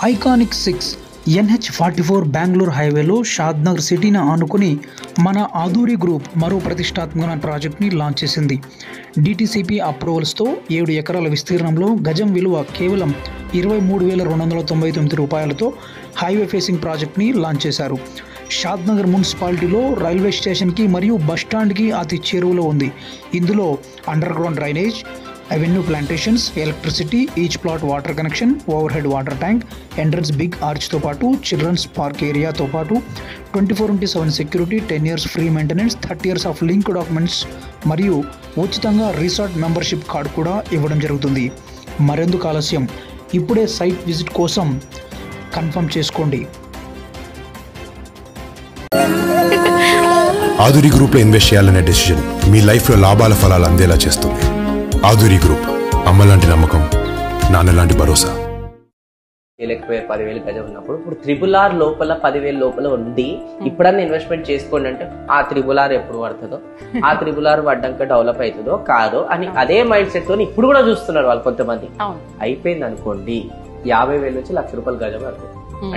Iconic 6 NH44 Bengaluru హైవేలో షాద్నగర్ సిటీని ఆనుకుని మన ఆధూరి గ్రూప్ మరో ప్రతిష్టాత్మకమైన ప్రాజెక్ట్ని లాంచ్ చేసింది. DTCP అప్రూవల్స్తో 7 ఎకరాల విస్తీర్ణంలో గజం విలువ కేవలం 23,299 రూపాయలతో హైవే ఫేసింగ్ ప్రాజెక్ట్ని లాంచ్ చేశారు. షాద్నగర్ మున్సిపాలిటీలో రైల్వే స్టేషన్కి మరియు బస్టాండ్కి అతి చేరువలో ఉంది. ఇందులో underground drainage, avenue plantations, electricity, each plot water connection, overhead water tank, entrance big ఆర్చ్తో పాటు చిల్డ్రన్స్ పార్క్ ఏరియాతో పాటు 24/7 security, 10 years free maintenance, 30 years of link documents మరియు ఉచితంగా రిసార్ట్ మెంబర్షిప్ కార్డు కూడా ఇవ్వడం జరుగుతుంది. మరెందుకు ఆలస్యం, ఇప్పుడే సైట్ విజిట్ కోసం కన్ఫర్మ్ చేసుకోండి. ఆధురి గ్రూప్ లో ఇన్వెస్ట్ చేయాలనే డెసిషన్ మీ లైఫ్ లో లాభాల ఫలాలు అందేలా చేస్తుంది. ఆధురి గ్రూప్, అమ్మలాంటి నమ్మకం, నాన్నలాంటి భరోసా. 10,000 గజం ఉన్నప్పుడు ఇప్పుడు RRR లోపల 10,000 లోపల ఉండి ఇప్పుడన్నా ఇన్వెస్ట్మెంట్ చేసుకోండి అంటే ఆ RRR ఎప్పుడు పడుతుందో, ఆ RRR పడ్డాక డెవలప్ అవుతుందో కాదో అని అదే మైండ్ సెట్ తో ఇప్పుడు కూడా చూస్తున్నారు వాళ్ళు కొంతమంది. అయిపోయింది అనుకోండి 50,000 నుంచి ₹1,00,000 గజం వరకు,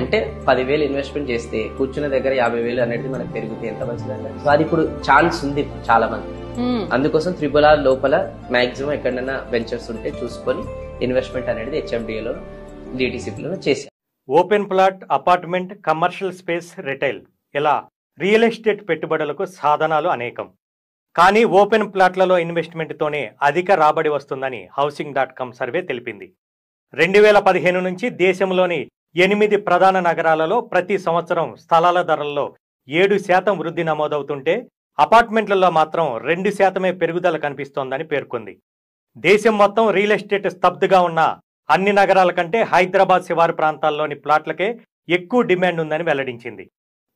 అంటే 10,000 ఇన్వెస్ట్మెంట్ చేస్తే కూర్చున్న దగ్గర 50,000 అనేది మనకు పెరిగితే ఎంత మంచిదండి. సో అది ఇప్పుడు ఛాన్స్ ఉంది చాలా మంది. అందుకోసం RRR లోపల మాక్సిమం ఎక్కడైనా వెంచర్స్ ఉంటే చూసుకొని ఇన్వెస్ట్మెంట్ అనేది HMDAలో DTCPలో చేశారు. Open plot, apartment, commercial space, retail ఇలా రియల్ ఎస్టేట్ పెట్టుబడులకు సాధనాలు అనేకం. కానీ ఓపెన్ ప్లాట్లలో ఇన్వెస్ట్మెంట్తోనే అధిక రాబడి వస్తుందని Housing.com సర్వే తెలిపింది. 2015 నుంచి దేశంలోని 8 ప్రధాన నగరాలలో ప్రతి సంవత్సరం స్థలాల ధరల్లో 7% వృద్ధి నమోదవుతుంటే అపార్ట్మెంట్లలో మాత్రం 2% పెరుగుదల కనిపిస్తోందని పేర్కొంది. దేశం మొత్తం రియల్ ఎస్టేట్ స్తబ్దుగా ఉన్న అన్ని నగరాల కంటే హైదరాబాద్ శివారు ప్రాంతాల్లోని ప్లాట్లకే ఎక్కువ డిమాండ్ ఉందని వెల్లడించింది.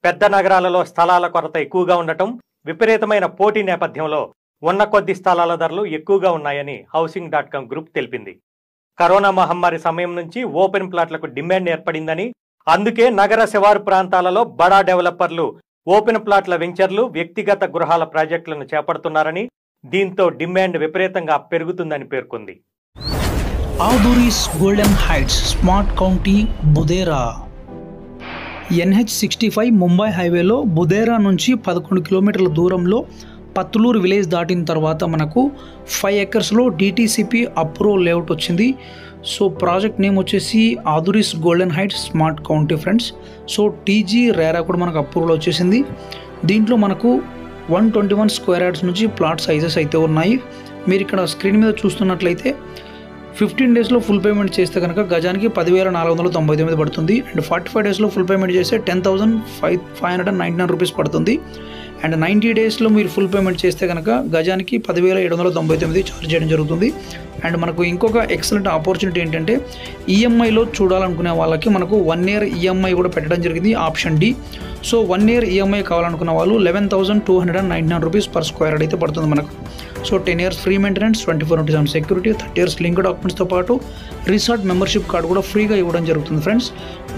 పెద్ద నగరాలలో స్థలాల కొరత ఎక్కువగా ఉండటం, విపరీతమైన పోటీ నేపథ్యంలో ఉన్న కొద్ది స్థలాల ధరలు ఎక్కువగా ఉన్నాయని Housing.com గ్రూప్ తెలిపింది. కరోనా మహమ్మారి సమయం నుంచి ఓపెన్ ప్లాట్లకు డిమాండ్ ఏర్పడిందని, అందుకే నగర శివారు ప్రాంతాలలో బడా డెవలపర్లు ఓపెన్ ప్లాట్ల వెంచర్లు, వ్యక్తిగత గృహాల ప్రాజెక్టులను చేపడుతున్నారని, దీంతో డిమాండ్ విపరీతంగా పెరుగుతుందని పేర్కొంది. Adhuris golden heights, smart county, Budera. NH65 Mumbai హైవేలో బుదేరా నుంచి 11 కిలోమీటర్ల దూరంలో పత్తులూరు విలేజ్ దాటిన తర్వాత మనకు 5 acresలో DTCP అప్రూవల్ లేఅవుట్ వచ్చింది. సో ప్రాజెక్ట్ నేమ్ వచ్చేసి Adhuris golden heights smart county friends. So TG RERA కూడా మనకు అప్రూవల్ వచ్చేసింది. దీంట్లో మనకు 121 స్క్వేర్ యార్డ్స్ నుంచి ప్లాట్ సైజెస్ అయితే ఉన్నాయి. మీరు ఇక్కడ స్క్రీన్ మీద చూస్తున్నట్లయితే 15 daysలో ఫుల్ పేమెంట్ చేస్తే కనుక గజానికి 10,499 పడుతుంది. అండ్ 45 daysలో ఫుల్ పేమెంట్ చేస్తే 10,599 రూపీస్ పడుతుంది. అండ్ 90 daysలో మీరు ఫుల్ పేమెంట్ చేస్తే కనుక గజానికి 10,799 ఛార్జ్ చేయడం జరుగుతుంది. అండ్ మనకు ఇంకొక ఎక్సలెంట్ ఆపర్చునిటీ ఏంటంటే ఈఎంఐలో చూడాలనుకునే వాళ్ళకి మనకు 1 year ఈఎంఐ కూడా పెట్టడం జరిగింది, option D. So 1 year EMI కావాలనుకున్న వాళ్ళు 11,299 రూపీస్ పర్ స్క్వేర్ యార్డ్ అయితే పడుతుంది మనకు. So 10 years free maintenance, 24/7 security, 30 years లింక్ డాక్యుమెంట్స్తో పాటు రిసార్ట్ మెంబర్షిప్ కార్డు కూడా ఫ్రీగా ఇవ్వడం జరుగుతుంది ఫ్రెండ్స్.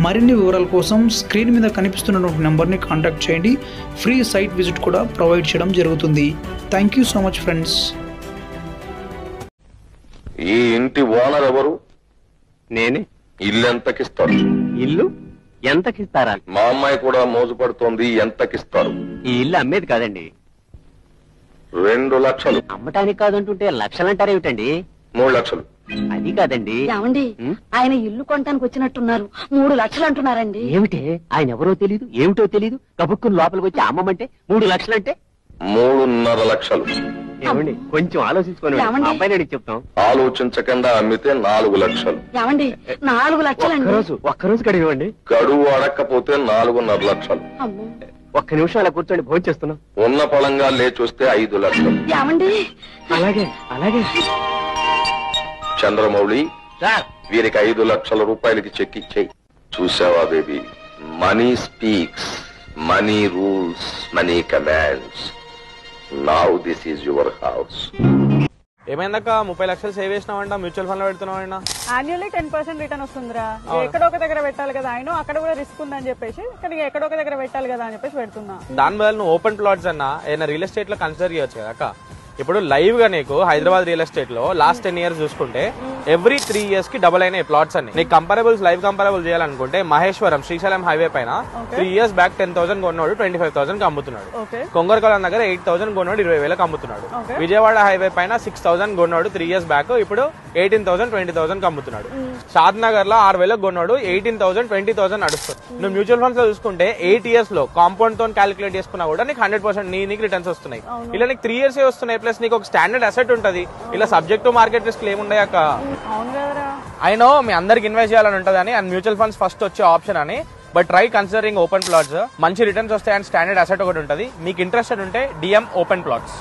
మరిన్ని వివరాల కోసం స్క్రీన్ మీద కనిపిస్తున్నటువంటి నెంబర్ని కాంటాక్ట్ చేయండి. ఫ్రీ సైట్ విజిట్ కూడా ప్రొవైడ్ చేయడం జరుగుతుంది. Thank you so much friends. ఈ ఇంటి ఓనర్ ఎవరు? నేనే. ఇల్లు ఎంతకిస్తారు? ఇల్లు ఎంతకిస్తారా? మా అమ్మాయి కూడా మోజుపడుతోంది, ఎంతకిస్తారు? ఈ ఇల్లు అమ్మేది కాదండి, 2 లక్షలు. అమ్మటానికి కాదంటుంటే లక్షలంటారేమిటండి? 3 లక్షలు. అది కాదండి. ఏమండి, ఆయన ఇల్లు కొనటానికి వచ్చినట్టున్నారు, 3 లక్షలు అంటున్నారండి. ఏమిటే, ఆయన ఎవరో తెలీదు, ఏమిటో తెలీదు, కబుక్కుని లోపలికి వచ్చి అమ్మమంటే 3 లక్షలంటే 3.5 లక్షలు. ఏమండి, కొంచెం ఆలోచించుకోండి, అబ్బాయి అడిగి చెప్తాం. ఆలోచించకుండా అమ్మితే 4 లక్షలు. ఏమండి, 4 లక్షలండి. ఒక్కరోజు గడివ్వండి. గడువు అడక్కపోతే 4.5 లక్షలు. ఒక్క నిమిషం అలా కూర్చోండి, భోజనం చేస్తున్నాం. ఉన్న పళంగా లేచొస్తే 5 లక్షలు. ఏమండి, అలాగే అలాగే. చంద్రమౌళి, వీరికి 5 లక్షల రూపాయలకి చెక్ ఇచ్చేయి. చూసావా baby, money speaks, money rules, money commands. Now this is your house. ఏమైందక్క 30 లక్షలు సేవ్ చేసినావంట, మ్యూచువల్ ఫండ్ లో పెడుతున్నావంట. యాన్యువల్లీ 10% రిటర్న్ వస్తుందిరా. ఎక్కడో ఒక దగ్గర పెట్టాలి కదా, ఆయన అక్కడ కూడా రిస్క్ ఉందని చెప్పేసి కానీ ఎక్కడో ఒక దగ్గర పెట్టాలి కదా అని చెప్పేసి పెడుతున్నా. దాని బదులు నువ్వు ఓపెన్ ప్లాట్స్ అన్నా ఏదైనా రియల్ ఎస్టేట్ లో కన్సిడర్ చేయొచ్చు కదా అక్క. ఇప్పుడు లైవ్ గా నీకు హైదరాబాద్ రియల్ ఎస్టేట్ లో లాస్ట్ 10 years చూసుకుంటే ఎవ్రీ 3 years కి డబుల్ అయినాయి ప్లాట్స్ అన్ని. నీకు కంపారబుల్స్ లైవ్ కంపారబుల్ చేయాలనుకుంటే మహేశ్వరం శ్రీశైలం హైవే పైన 3 years బ్యాక్ 10,000 కొన్నాడు 25,000 కి అమ్ముతున్నాడు. కొంగరకొలం దగ్గర 8,000 కొన్నాడు 20,000 అమ్ముతున్నాడు. విజయవాడ హైవే పైన 6,000 కొన్నాడు 3 years బ్యాక్, ఇప్పుడు 18,000 20,000 కి అమ్ముతున్నాడు. షాద్ నగర్ లో 6,000 కొన్నాడు 18,000 20,000 నడుస్తుంది. నువ్వు మ్యూచువల్ ఫండ్స్ లో చూసుకుంటే 8 years లో కాంపౌండ్ తో క్యాలిక్యులేట్ చేసుకున్నా కూడా నీకు 100% నీకు రిటర్న్స్ వస్తున్నాయి. ఇలా నీకు 3 years వస్తున్నాయి, ప్లస్ నీకు ఒక స్టాండర్డ్ అసెట్ ఉంటది. ఇలా సబ్జెక్ట్ టు మార్కెట్ రిస్క్ ఏముండయి అక్క. అయినో మీ అందరికి ఇన్వెస్ట్ చేయాలని ఉంటదని అండ్ మ్యూచువల్ ఫండ్స్ ఫస్ట్ వచ్చే ఆప్షన్ అని, but try considering open plots. మంచి రిటర్న్స్ వస్తాయి అండ్ స్టాండర్డ్ అసెట్ ఒకటి ఉంటుంది. మీకు ఇంట్రెస్టెడ్ ఉంటే డిఎం ఓపెన్ ప్లాట్స్.